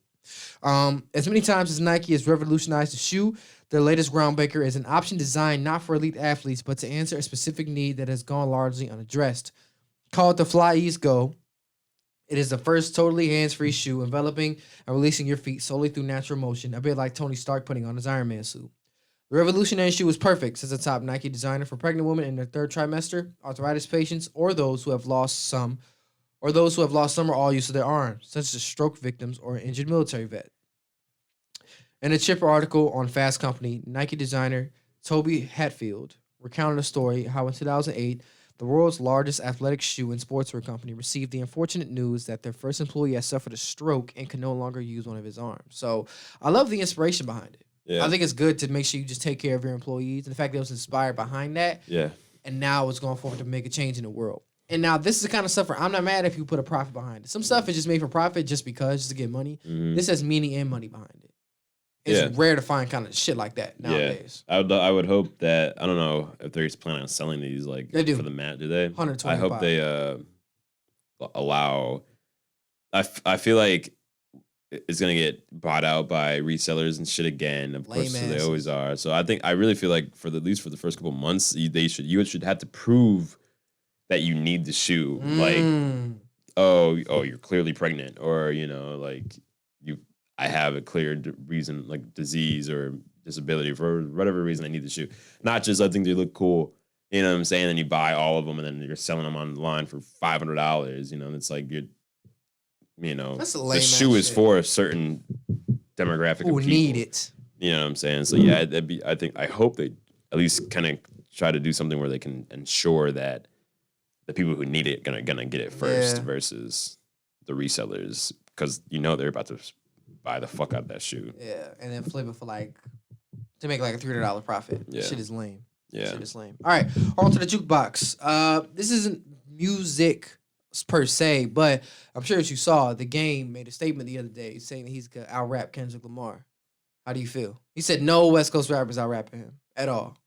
Speaker 2: As many times as Nike has revolutionized the shoe, their latest groundbreaker is an option designed not for elite athletes, but to answer a specific need that has gone largely unaddressed. Called the Fly East Go. It is the first totally hands-free shoe, enveloping and releasing your feet solely through natural motion, a bit like Tony Stark putting on his Iron Man suit. The revolutionary shoe is perfect, says the top Nike designer, for pregnant women in their third trimester, arthritis patients, or those who have lost some or all use of their arms, such as stroke victims or an injured military vet. In a chipper article on Fast Company, Nike designer Toby Hatfield recounted a story how in 2008, The world's largest athletic shoe and sportswear company received the unfortunate news that their first employee has suffered a stroke and can no longer use one of his arms. So I love the inspiration behind it.
Speaker 3: Yeah.
Speaker 2: I think it's good to make sure you just take care of your employees. And the fact that it was inspired behind that.
Speaker 3: Yeah.
Speaker 2: And now it's going forward to make a change in the world. And now this is the kind of stuff where I'm not mad if you put a profit behind it. Some stuff is just made for profit just because, just to get money.
Speaker 3: Mm-hmm.
Speaker 2: This has meaning and money behind it. It's rare to find kind of shit like that nowadays.
Speaker 3: Yeah. I would hope that, I don't know if they're planning on selling these like
Speaker 2: they do.
Speaker 3: for the mat, do they?
Speaker 2: 125.
Speaker 3: I hope they allow, I feel like it's going to get bought out by resellers and shit again. Of course, so they always are. So I really feel like at least for the first couple months, you should have to prove that you need the shoe. Like, oh, you're clearly pregnant, or, like I have a clear reason, like disease or disability, for whatever reason I need the shoe. Not just I think they look cool, you know what I'm saying? And you buy all of them and then you're selling them online for $500, and it's like
Speaker 2: That's a
Speaker 3: the shoe is for a certain demographic
Speaker 2: who
Speaker 3: of people.
Speaker 2: Need it.
Speaker 3: You know what I'm saying? So yeah, I hope they at least kind of try to do something where they can ensure that the people who need it gonna get it first versus the resellers, because they're about to buy the fuck out of that shoe.
Speaker 2: Yeah, and then flip it for to make like a $300 profit.
Speaker 3: Yeah.
Speaker 2: Shit is lame.
Speaker 3: Yeah.
Speaker 2: Shit is lame. All right, on to the jukebox. This isn't music per se, but I'm sure as you saw, the Game made a statement the other day saying that he's gonna out-rap Kendrick Lamar. How do you feel? He said no West Coast rappers out-rapping him at all.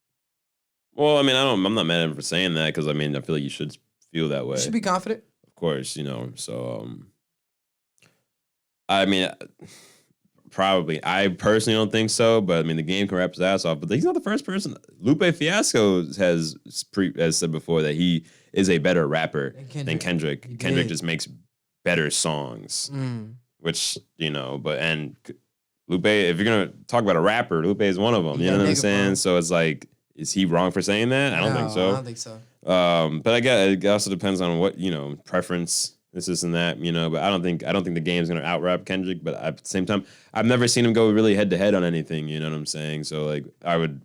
Speaker 3: Well, I mean, I'm not mad at him for saying that, because I mean, I feel like you should feel that way.
Speaker 2: You should be confident.
Speaker 3: Of course, so I mean, probably. I personally don't think so, but I mean, the Game can rap his ass off. But he's not the first person. Lupe Fiasco has said before that he is a better rapper than Kendrick. Kendrick just makes better songs, which and Lupe, if you're gonna talk about a rapper, Lupe is one of them. You know what I'm saying? So it's like, is he wrong for saying that? I don't think so.
Speaker 2: I don't think so.
Speaker 3: But I guess it also depends on what preference. This and that, but I don't think the Game's gonna out-rap Kendrick. But at the same time, I've never seen him go really head to head on anything. You know what I'm saying? So like, I would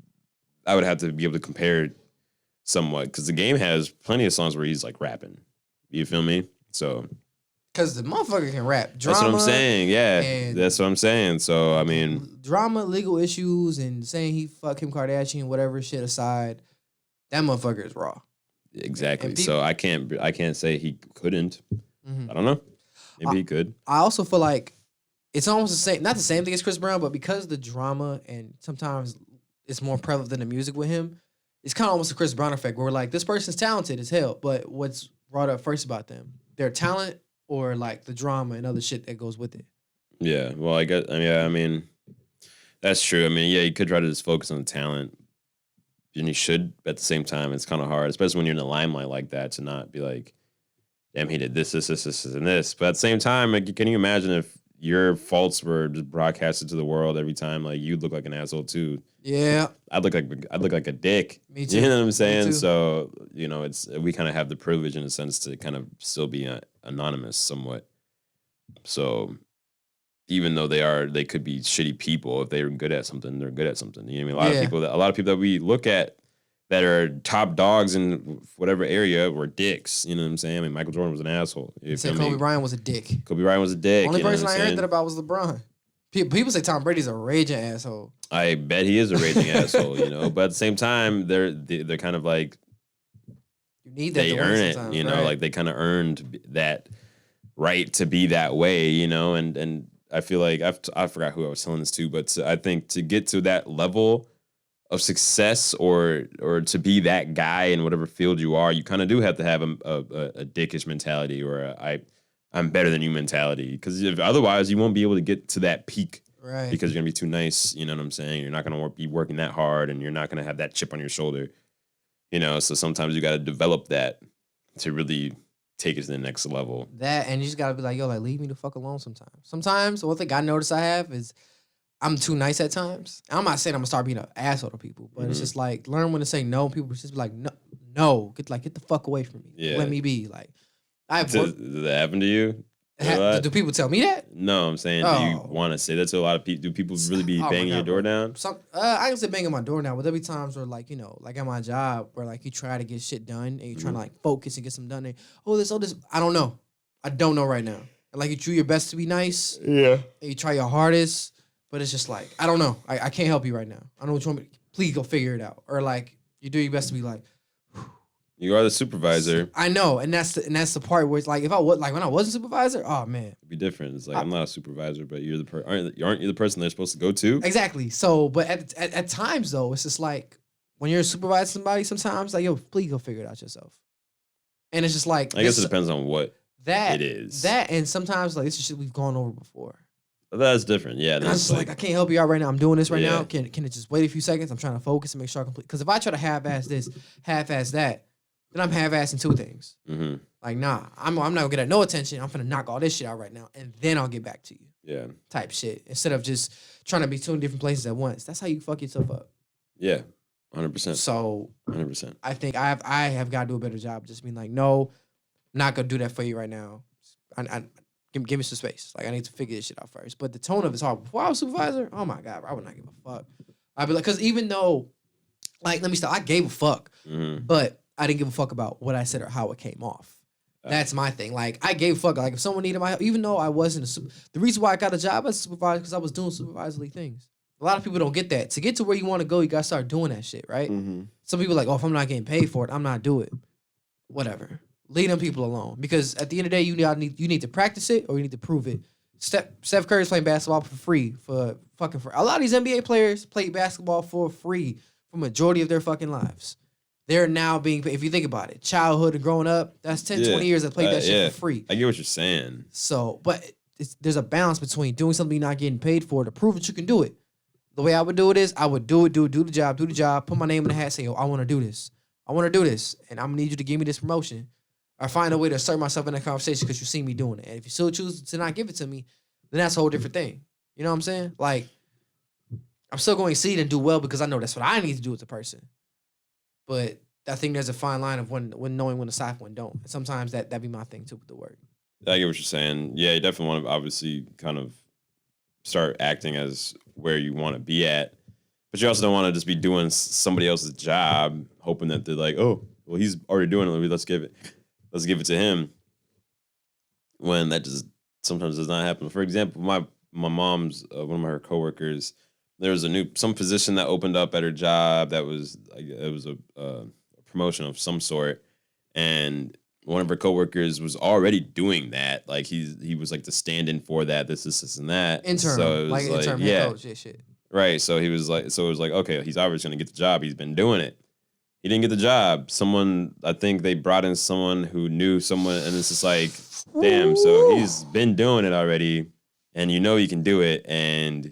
Speaker 3: have to be able to compare somewhat, because the Game has plenty of songs where he's like rapping. You feel me? So
Speaker 2: because the motherfucker can rap.
Speaker 3: Drama, that's what I'm saying. Yeah, that's what I'm saying. So I mean,
Speaker 2: drama, legal issues, and saying he fucked Kim Kardashian, whatever shit aside, that motherfucker is raw.
Speaker 3: Exactly. So I can't say he couldn't. I don't know. Maybe he could.
Speaker 2: I also feel like it's almost the same, not the same thing as Chris Brown, but because the drama and sometimes it's more prevalent than the music with him, it's kind of almost a Chris Brown effect where we're like, this person's talented as hell, but what's brought up first about them? Their talent or like the drama and other shit that goes with it?
Speaker 3: Yeah. Well, I mean, that's true. I mean, yeah, you could try to just focus on the talent, and you should. At the same time, it's kind of hard, especially when you're in the limelight like that, to not be like, damn, he did this, and this. But at the same time, like, can you imagine if your faults were just broadcasted to the world every time? Like, you'd look like an asshole too.
Speaker 2: Yeah,
Speaker 3: I'd look like a dick.
Speaker 2: Me too.
Speaker 3: You know what I'm saying? So we kind of have the privilege in a sense to kind of still be anonymous somewhat. So even though they could be shitty people, if they're good at something, they're good at something. You know what I mean? A lot of people that we look at that are top dogs in whatever area were dicks. You know what I'm saying? I mean, Michael Jordan was an asshole.
Speaker 2: Kobe Bryant was a dick.
Speaker 3: Kobe Bryant was a dick.
Speaker 2: Only person I heard that about was LeBron. People say Tom Brady's a raging asshole.
Speaker 3: I bet he is a raging asshole, But at the same time, they're kind of like,
Speaker 2: you need that.
Speaker 3: They earn it, right? Like they kind of earned that right to be that way, And I feel like I forgot who I was telling this to, but I think to get to that level of success or to be that guy in whatever field you are, you kind of do have to have a dickish mentality or I'm better than you mentality, because otherwise you won't be able to get to that peak,
Speaker 2: right?
Speaker 3: Because you're gonna be too nice. You know what I'm saying? You're not gonna be working that hard, and you're not gonna have that chip on your shoulder. So sometimes you got to develop that to really take it to the next level.
Speaker 2: That, and you just gotta be like, yo, like, leave me the fuck alone sometimes. Sometimes one thing I notice I have is I'm too nice at times. I'm not saying I'm gonna start being an asshole to people, but it's just like, learn when to say no. People just be like, no, get the fuck away from me.
Speaker 3: Yeah.
Speaker 2: Let me be. Like,
Speaker 3: Did that happen to you?
Speaker 2: Do people tell me that?
Speaker 3: No, I'm saying, do you want to say that to a lot of people? Do people really be banging your door down?
Speaker 2: I can say banging my door down, but there'll be times where, like, like at my job, where like you try to get shit done and you're trying to like focus and get some done. And, this. I don't know. I don't know right now. And, like, you do your best to be nice.
Speaker 3: Yeah.
Speaker 2: And you try your hardest, but it's just like, I don't know. I can't help you right now. I don't know what you want me to, please go figure it out. Or like you do your best to be like,
Speaker 3: you are the supervisor.
Speaker 2: I know, and that's the part where it's like, if I was like when I wasn't supervisor, oh man,
Speaker 3: it'd be different. It's like I'm not a supervisor, but you're the aren't you the person they're supposed to go to?
Speaker 2: Exactly. So, but at times though, it's just like when you're supervising somebody, sometimes like, yo, please go figure it out yourself. And it's just like,
Speaker 3: I guess it depends on what it is.
Speaker 2: That and sometimes like this is shit we've gone over before.
Speaker 3: That's different, yeah.
Speaker 2: And I'm just like, I can't help you out right now. I'm doing this right now. Can it just wait a few seconds? I'm trying to focus and make sure I complete. Because if I try to half-ass this, half-ass that, then I'm half-assing two things.
Speaker 3: Mm-hmm.
Speaker 2: Like, nah, I'm not gonna get no attention. I'm gonna knock all this shit out right now, and then I'll get back to you.
Speaker 3: Yeah.
Speaker 2: Type shit. Instead of just trying to be two different places at once. That's how you fuck yourself up.
Speaker 3: Yeah, 100%.
Speaker 2: So
Speaker 3: 100%.
Speaker 2: I think I have got to do a better job just being like, no, I'm not gonna do that for you right now. Give me some space. Like, I need to figure this shit out first. But the tone of it's hard. Before I was supervisor, oh my God, bro, I would not give a fuck. I'd be like, because even though, like, let me stop. I gave a fuck, but I didn't give a fuck about what I said or how it came off. That's my thing. Like, I gave a fuck. Like, if someone needed my help, even though I wasn't the reason why I got a job as a supervisor, because I was doing supervisory things. A lot of people don't get that. To get to where you want to go, you got to start doing that shit, right? Mm-hmm. Some people are like, oh, if I'm not getting paid for it, I'm not doing it. Whatever. Leave them people alone. Because at the end of the day, you need to practice it or you need to prove it. Steph Curry's playing basketball for free. A lot of these NBA players play basketball for free for majority of their fucking lives. They're now being paid. If you think about it, childhood and growing up, that's 10, 20 years that played that shit for free.
Speaker 3: I get what you're saying.
Speaker 2: So, but there's a balance between doing something you're not getting paid for to prove that you can do it. The way I would do it is I would do the job, put my name in the hat, say, yo, I want to do this. And I'm going to need you to give me this promotion. Or find a way to assert myself in that conversation because you see me doing it. And if you still choose to not give it to me, then that's a whole different thing. You know what I'm saying? Like, I'm still going to succeed and do well because I know that's what I need to do as a person. But I think there's a fine line of when knowing when to stop, when don't. And sometimes that be my thing too with the work.
Speaker 3: I get what you're saying. Yeah, you definitely want to obviously kind of start acting as where you want to be at. But you also don't want to just be doing somebody else's job, hoping that they're like, oh, well, he's already doing it. Let's give it to him, when that just sometimes does not happen. For example, my mom's one of her coworkers, there was some position that opened up at her job that was a promotion of some sort, and one of her coworkers was already doing that. Like he was like the stand-in for that. This and that.
Speaker 2: Internal, so it was like intern head coach, shit.
Speaker 3: Right. So it was like, okay, he's obviously gonna get the job. He's been doing it. He didn't get the job. I think they brought in someone who knew someone, and it's just like, damn, so he's been doing it already, and you know he can do it, and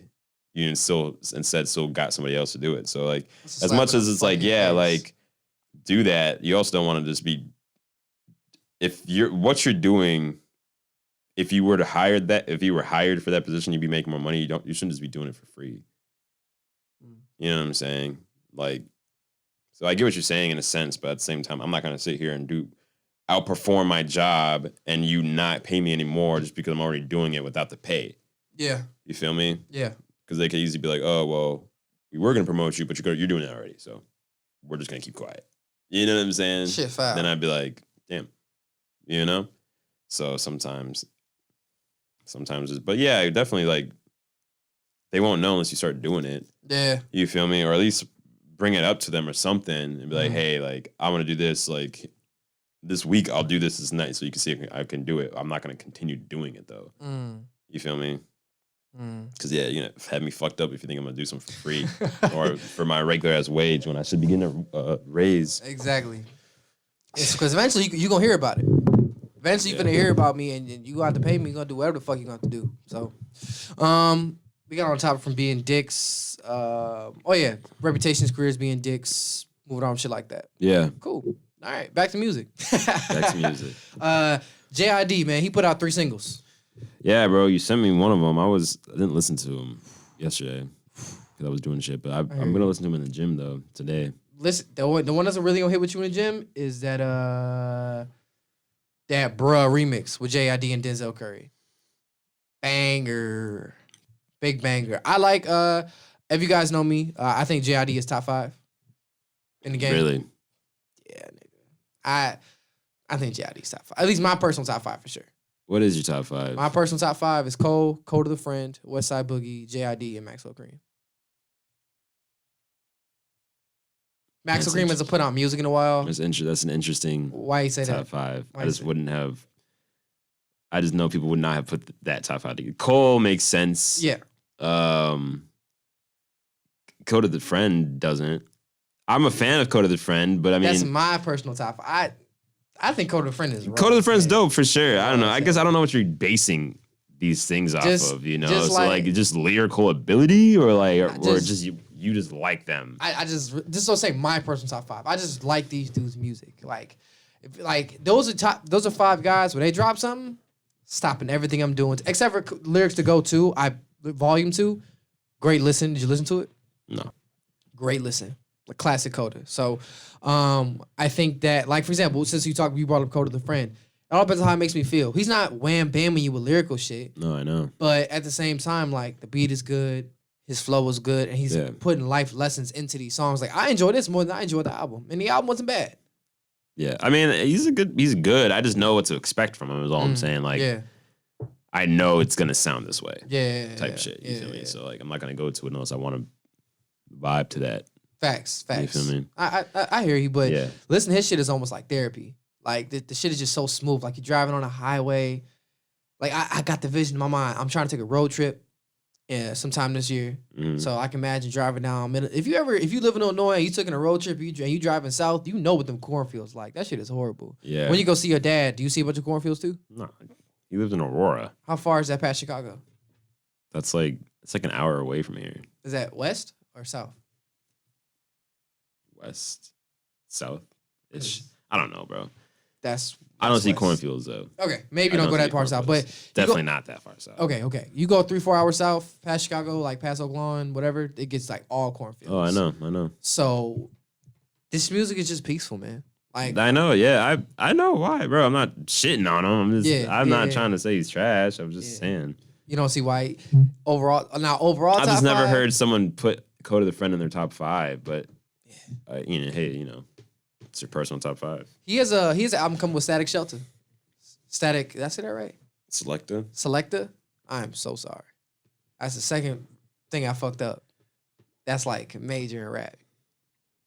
Speaker 3: you instead still got somebody else to do it. So, like, as much as it's like, yeah, like, do that, you also don't want to just be, what you're doing, if you were hired for that position, you'd be making more money. You shouldn't just be doing it for free. You know what I'm saying? Like, so I get what you're saying in a sense, but at the same time, I'm not going to sit here and outperform my job and you not pay me anymore just because I'm already doing it without the pay.
Speaker 2: Yeah.
Speaker 3: You feel me?
Speaker 2: Yeah.
Speaker 3: Because they could easily be like, oh, well, we were going to promote you, but you're doing it already, so we're just going to keep quiet. You know what I'm saying?
Speaker 2: Shit, foul.
Speaker 3: Then I'd be like, damn. You know? So sometimes but yeah, definitely, like, they won't know unless you start doing it.
Speaker 2: Yeah.
Speaker 3: You feel me? Or at least bring it up to them or something and be like, hey, like, I want to do this. Like, this week I'll do this night so you can see if I can do it. I'm not going to continue doing it, though. You feel me? Because, yeah, have me fucked up if you think I'm going to do something for free or for my regular ass wage when I should be getting a raise.
Speaker 2: Exactly. It's because eventually you're going to hear about it. Eventually you're going to hear about me and you got to pay me. You're going to do whatever the fuck you're going to do. So, we got on topic from being dicks. Reputations, careers, being dicks, moving on, shit like that.
Speaker 3: Yeah.
Speaker 2: Cool. All right, back to music.
Speaker 3: JID,
Speaker 2: man, he put out 3 singles.
Speaker 3: Yeah, bro, you sent me one of them. I didn't listen to him yesterday because I was doing shit, but I'm gonna listen to him in the gym though today.
Speaker 2: Listen, the one that's really gonna hit with you in the gym is that Bruh remix with JID and Denzel Curry. Banger. Big banger. I like, if you guys know me, I think JID is top 5 in the game.
Speaker 3: Really?
Speaker 2: Yeah, nigga. I think JID's top 5. At least my personal top 5 for sure.
Speaker 3: What is your top 5?
Speaker 2: My personal top 5 is Cole, Code of the Friend, Westside Boogie, JID, and Maxwell Cream. Maxwell Cream hasn't put out music in a while.
Speaker 3: That's an interesting
Speaker 2: Why you say
Speaker 3: top
Speaker 2: that?
Speaker 3: 5.
Speaker 2: Why
Speaker 3: I just
Speaker 2: you say
Speaker 3: wouldn't have. I just know people would not have put that top 5 together. Cole makes sense.
Speaker 2: Yeah.
Speaker 3: Code of the Friend doesn't. I'm a fan of Code of the Friend, but I mean,
Speaker 2: that's my personal top 5. I think Code of the Friend is
Speaker 3: Code of the Friend's dope for sure. I don't know. I guess I don't know what you're basing these things off of, you know?
Speaker 2: Just
Speaker 3: so like just lyrical ability or like or just you just like them.
Speaker 2: I just don't say my personal top 5. I just like these dudes' music. Like those are 5 guys when they drop something, stopping everything I'm doing except for lyrics to go to. Volume 2, great listen. Did you listen to it?
Speaker 3: No.
Speaker 2: Great listen. A classic Coda. So I think that, like, for example, since you brought up Coda the Friend, it all depends on how it makes me feel. He's not wham bamming you with lyrical shit.
Speaker 3: No, I know.
Speaker 2: But at the same time, like, the beat is good, his flow is good, and he's putting life lessons into these songs. Like, I enjoy this more than I enjoyed the album. And the album wasn't bad.
Speaker 3: Yeah. I mean, he's good. I just know what to expect from him is all I'm saying. Like, I know it's gonna sound this way. Type shit. You feel me? So like I'm not gonna go to it unless I want to vibe to that.
Speaker 2: Facts.
Speaker 3: You feel me?
Speaker 2: I hear you, but listen to his shit is almost like therapy. Like the shit is just so smooth. Like you're driving on a highway. Like I got the vision in my mind. I'm trying to take a road trip sometime this year. So I can imagine driving down. If you live in Illinois and you took in a road trip and you driving south, you know what them cornfields like. That shit is horrible.
Speaker 3: Yeah.
Speaker 2: When you go see your dad, do you see a bunch of cornfields too?
Speaker 3: No. He lives in Aurora.
Speaker 2: How far is that past Chicago?
Speaker 3: It's like an hour away from here.
Speaker 2: Is that west or south?
Speaker 3: West, south-ish. I don't know, bro. I don't see
Speaker 2: west.
Speaker 3: Cornfields though.
Speaker 2: Okay, maybe you don't go that far south, but
Speaker 3: definitely not that far south.
Speaker 2: Okay. You go 3-4 hours south past Chicago, like past Oak Lawn, whatever. It gets like all cornfields.
Speaker 3: Oh, I know.
Speaker 2: So this music is just peaceful, man. Like
Speaker 3: I know, yeah. I know why, bro. I'm not shitting on him. I'm not trying to say he's trash. I'm just saying.
Speaker 2: You don't see why overall.
Speaker 3: I just never heard someone put Code of the Friend in their top 5, but it's your personal top 5.
Speaker 2: He has an album coming with Static Shelter. Static, did I say that right? Selecta. I'm so sorry. That's the second thing I fucked up. That's like major in rap.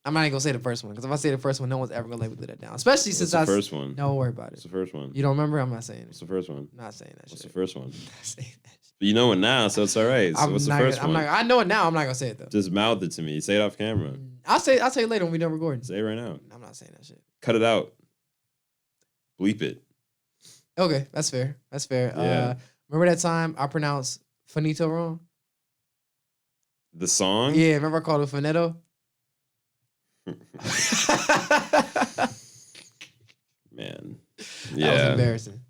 Speaker 2: I'm not even gonna say the first one because if I say the first one, no one's ever gonna label that down. Especially since
Speaker 3: the first one.
Speaker 2: Don't worry about it.
Speaker 3: What's the first one?
Speaker 2: You don't remember? I'm not saying it.
Speaker 3: What's the first one?
Speaker 2: I'm not saying that shit.
Speaker 3: What's the first one?
Speaker 2: I'm not saying that shit.
Speaker 3: But you know it now, so it's all right. So what's the first one?
Speaker 2: I know it now. I'm not gonna say it though.
Speaker 3: Just mouth it to me. Say it off camera.
Speaker 2: I'll say it later when we're done recording.
Speaker 3: Say it right now.
Speaker 2: I'm not saying that shit.
Speaker 3: Cut it out. Bleep it.
Speaker 2: Okay, that's fair.
Speaker 3: Yeah.
Speaker 2: Remember that time I pronounced finito wrong?
Speaker 3: The song?
Speaker 2: Yeah, remember I called it finito?
Speaker 3: Man.
Speaker 2: Yeah. That was embarrassing.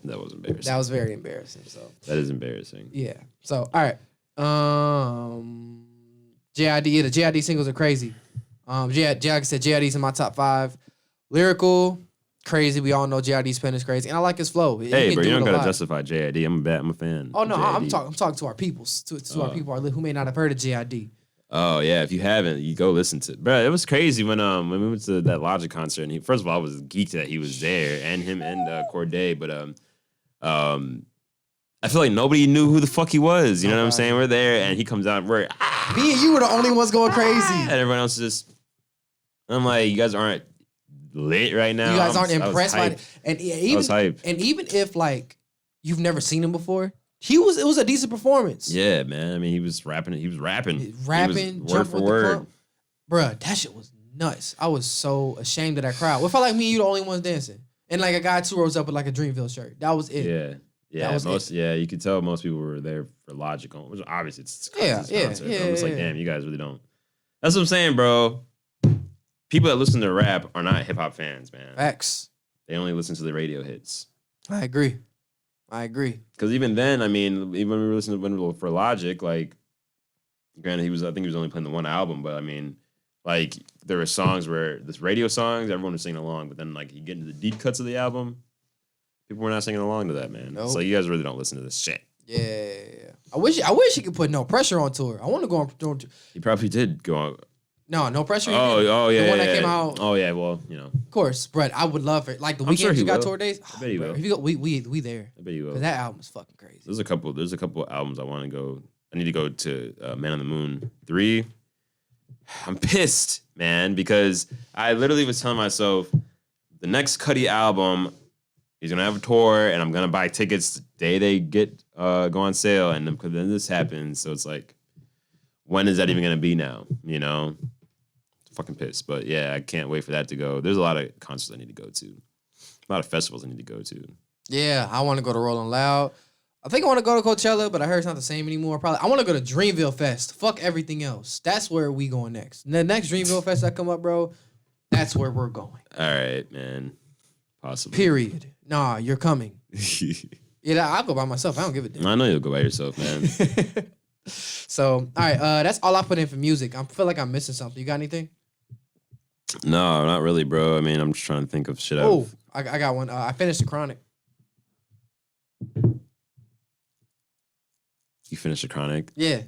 Speaker 3: That was embarrassing.
Speaker 2: That was very embarrassing. So
Speaker 3: that is embarrassing.
Speaker 2: Yeah. So all right. JID, the JID singles are crazy. Like I said, JID's in my top 5. Lyrical, crazy. We all know JID's pen is crazy, and I like his flow.
Speaker 3: Hey, bro, you don't gotta justify JID. I'm a fan.
Speaker 2: Oh no, I'm talking to our peoples, to our people who may not have heard of JID.
Speaker 3: Oh yeah, if you haven't, you go listen to it. Bro, it was crazy when we went to that Logic concert, and first of all, I was geeked that he was there, and him and Corday, but I feel like nobody knew who the fuck he was. You know what I'm saying? We're there, and he comes out, me
Speaker 2: and you were the only ones going crazy,
Speaker 3: and everyone else is just. I'm like, you guys aren't lit right now.
Speaker 2: You guys aren't impressed by it, and even if like you've never seen him before. It was a decent performance.
Speaker 3: Yeah, man. I mean, he was rapping. He was rapping,
Speaker 2: word for word. Bruh, that shit was nuts. I was so ashamed of that crowd. It felt like me and you the only ones dancing. And like a guy 2 rows up with like a Dreamville shirt. That was it.
Speaker 3: Yeah. You could tell most people were there for Logic, which obviously it's concert. I'm just like, damn, you guys really don't. That's what I'm saying, bro. People that listen to rap are not hip hop fans, man.
Speaker 2: Facts.
Speaker 3: They only listen to the radio hits.
Speaker 2: I agree.
Speaker 3: Because even then, I mean, even when we were listening to for Logic, like, granted, I think he was only playing the one album, but I mean, like, there were songs where this radio songs, everyone was singing along, but then like you get into the deep cuts of the album, people were not singing along to that, man.
Speaker 2: Nope.
Speaker 3: So you guys really don't listen to this shit.
Speaker 2: Yeah. I wish he could put No Pressure on tour. I want to go on tour.
Speaker 3: He probably did go on.
Speaker 2: No Pressure.
Speaker 3: Oh, yeah.
Speaker 2: The one
Speaker 3: that
Speaker 2: came out.
Speaker 3: Oh, yeah, well,
Speaker 2: Of course, but I would love it. Like the
Speaker 3: I'm sure
Speaker 2: weekend
Speaker 3: he
Speaker 2: you got
Speaker 3: will.
Speaker 2: tour days.
Speaker 3: I bet he will.
Speaker 2: If you go, we there.
Speaker 3: I bet you will.
Speaker 2: Because that album is fucking crazy.
Speaker 3: There's a couple albums I want to go. I need to go to Man on the Moon 3. I'm pissed, man, because I literally was telling myself the next Cudi album, he's gonna have a tour, and I'm gonna buy tickets the day they go on sale, and then this happens. So it's like, when is that even gonna be now? Fucking pissed. But yeah, I can't wait for that to go. There's a lot of concerts I need to go to, a lot of festivals I need to go to.
Speaker 2: Yeah, I want to go to Rolling Loud. I think I want to go to Coachella, but I heard it's not the same anymore. Probably I want to go to Dreamville Fest. Fuck everything else. That's where we going next. The next Dreamville Fest that come up, bro, that's where we're going.
Speaker 3: All right, man. Possibly.
Speaker 2: Period. Nah, you're coming. Yeah, I'll go by myself. I don't give a damn.
Speaker 3: I know you'll go by yourself, man.
Speaker 2: So, all right, that's all I put in for music. I feel like I'm missing something. You got anything?
Speaker 3: No, not really, bro. I mean, I'm just trying to think of shit.
Speaker 2: Oh, I got one. I finished The Chronic.
Speaker 3: You finished The Chronic?
Speaker 2: Yeah.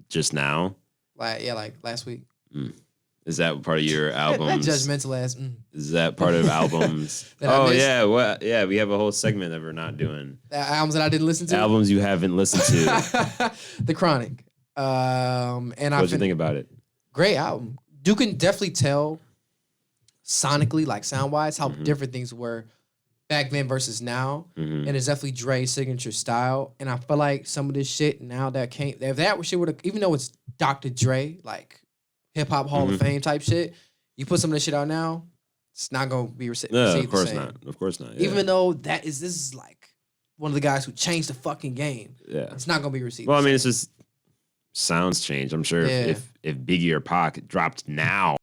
Speaker 3: Just now?
Speaker 2: Like last week.
Speaker 3: Is that part of your albums?
Speaker 2: That judgmental ass.
Speaker 3: Is that part of albums? Oh, yeah. What? Yeah, we have a whole segment that we're not doing.
Speaker 2: Albums that I didn't listen to?
Speaker 3: Albums you haven't listened to.
Speaker 2: The Chronic. And
Speaker 3: What'd you think about it?
Speaker 2: Great album. You can definitely tell sonically, like sound-wise, how different things were back then versus now. And it's definitely Dre's signature style. And I feel like some of this shit now that came, if that shit would have, even though it's Dr. Dre, like hip hop Hall of Fame type shit, you put some of this shit out now, it's not gonna be received.
Speaker 3: No, of course not. Of course not. Yeah.
Speaker 2: Even though this is like one of the guys who changed the fucking game.
Speaker 3: Yeah.
Speaker 2: It's not gonna be received.
Speaker 3: Well, I mean, it's just sounds change. I'm sure if Biggie or Pac dropped now,